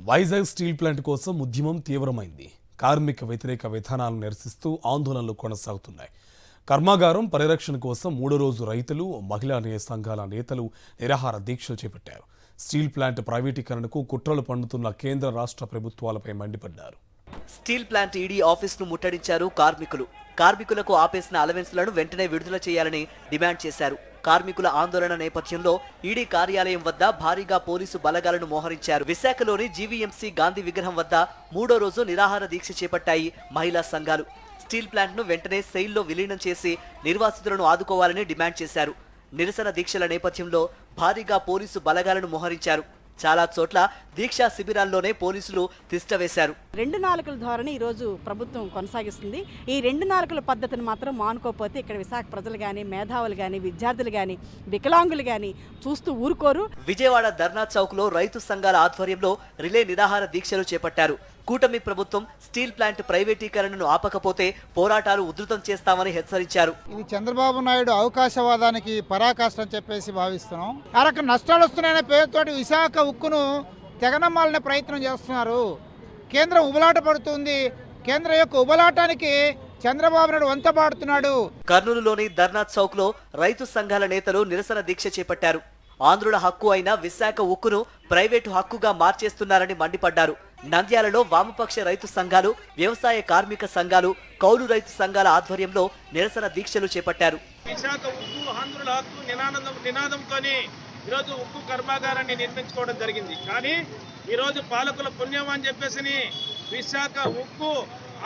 Vizag steel plant కోసం ఉద్యమం తీవ్రమైంది. కార్మిక వ్యతిరేక విధానాలను నిరసిస్తూ ఆందోళనలు కొనసాగుతున్నాయి. కర్మాగారం పరిరక్షణ కోసం మూడో రోజు రైతులు, మహిళా సంఘాల నేతలు నిరాహార దీక్షలు చేపట్టారు. స్టీల్ ప్లాంట్ ప్రైవేటీకరణకు కుట్రలు పన్నుతున్న కేంద్ర రాష్ట్ర ప్రభుత్వాలపై మండిపడ్డారు. స్టీల్ ప్లాంట్ ఈడీ ఆఫీసును ముట్టడించారు కార్మికులకు ఆపేసిన అలవెన్స్లను వెంటనే విడుదల చేయాలని డిమాండ్ చేశారు. కార్మికుల ఆందోళన నేపథ్యంలో ఈడీ కార్యాలయం వద్ద భారీగా పోలీసు బలగాలను మోహరించారు. విశాఖలోని జీవీఎంసీ గాంధీ విగ్రహం వద్ద మూడో రోజు నిరాహార దీక్ష చేపట్టాయి మహిళా సంఘాలు. స్టీల్ ప్లాంట్ను వెంటనే సెయిల్లో విలీనం చేసి నిర్వాసితులను ఆదుకోవాలని డిమాండ్ చేశారు. నిరసన దీక్షల నేపథ్యంలో భారీగా పోలీసు బలగాలను మోహరించారు. చాలా చోట్ల దీక్షా శిబిరాల్లోనే పోలీసులు తిష్టవేశారు. 2 నాలుకల ధోరణి ఈరోజు ప్రభుత్వం కొనసాగిస్తుంది. ఈ 2 నాలుకల పద్ధతిని మాత్రం మానుకోకపోతే ఇక్కడ విశాఖ ప్రజలు కానీ, మేధావులు కానీ, విద్యార్థులు కానీ, వికలాంగులు కానీ చూస్తూ ఊరుకోరు. విజయవాడ ధర్నా చౌక్లో రైతు సంఘాల ఆధ్వర్యంలో రిలే నిరాహార దీక్షలు చేపట్టారు. కూటమి ప్రభుత్వం స్టీల్ ప్లాంట్ ప్రైవేటీకరణను ఆపకపోతే పోరాటాలు ఉధృతం చేస్తామని హెచ్చరించారు. ఇది చంద్రబాబు నాయుడు అవకాశవాదానికి పరాకాష్ట అని చెప్పేసి భావిస్తున్నాం. ఆ రకం నష్టాలు వస్తున్నాయనే పేరుతోటి విశాఖ ఉక్కును తెగనమ్మాలనే ప్రయత్నం చేస్తున్నారు. కేంద్రం ఉబలాట పడుతుంది. కేంద్రం యొక్క ఉబలాటానికి చంద్రబాబు నాయుడు వంతపాడుతున్నాడు. కర్నూలులోని ధర్నా చౌక్ లో రైతు సంఘాల నేతలు నిరసన దీక్ష చేపట్టారు. ఆంధ్రుల హక్కు అయిన విశాఖ ఉక్కును ప్రైవేటు హక్కుగా మార్చేస్తున్నారని మండిపడ్డారు. నంద్యాలలో వామపక్ష రైతు సంఘాలు, వ్యవసాయ కార్మిక సంఘాలు, కౌలు రైతు సంఘాల ఆధ్వర్యంలో నిరసన దీక్షలు చేపట్టారు. విశాఖ ఉక్కు ఆంధ్రుల హక్కు నినాదంతోనే ఈరోజు ఉక్కు కర్మాగారాన్ని నిర్మించుకోవడం జరిగింది. కానీ ఈరోజు పాలకుల పుణ్యం అని చెప్పేసి విశాఖ ఉక్కు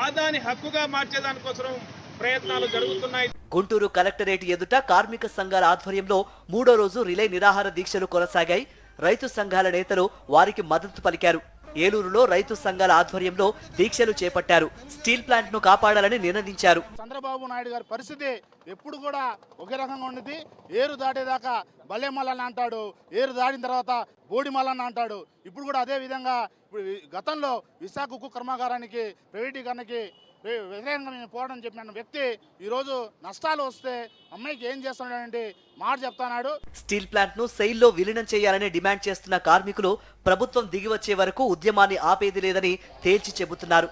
ఆదాని హక్కుగా మార్చేదానికోసం ప్రయత్నాలు జరుగుతున్నాయి. గుంటూరు కలెక్టరేట్ ఎదుట కార్మిక సంఘాల ఆధ్వర్యంలో మూడో రోజు రిలే నిరాహార దీక్షలు కొనసాగాయి. రైతు సంఘాల నేతలు వారికి మద్దతు పలికారు. ఏలూరులో రైతు సంఘాల ఆధ్వర్యంలో దీక్షలు చేపట్టారు. స్టీల్ ప్లాంట్ ను కాపాడాలని నినదించారు. చంద్రబాబు నాయుడు గారి పరిస్థితి ఎప్పుడు కూడా ఒకే రకంగా ఉండేది. ఏరు దాటేదాకా బల్లె మల్లన్న అంటాడు, ఏరు దాటిన తర్వాత బోడి మల్లన్న అంటాడు. ఇప్పుడు కూడా అదే విధంగా గతంలో విశాఖ ఉక్కు కర్మాగారానికి ప్రైవేటీకరణకి వ్యతిరేకంగా నేను పోవడం చెప్పిన వ్యక్తి ఈరోజు నష్టాలు వస్తే అమ్మాయికి ఏం చేస్తున్నాడంటే మాట చెప్తున్నాడు. స్టీల్ ప్లాంట్ ను సెయిల్లో విలీనం చేయాలని డిమాండ్ చేస్తున్న కార్మికులు ప్రభుత్వం దిగివచ్చే వరకు ఉద్యమాన్ని ఆపేది లేదని తేల్చి చెబుతున్నారు.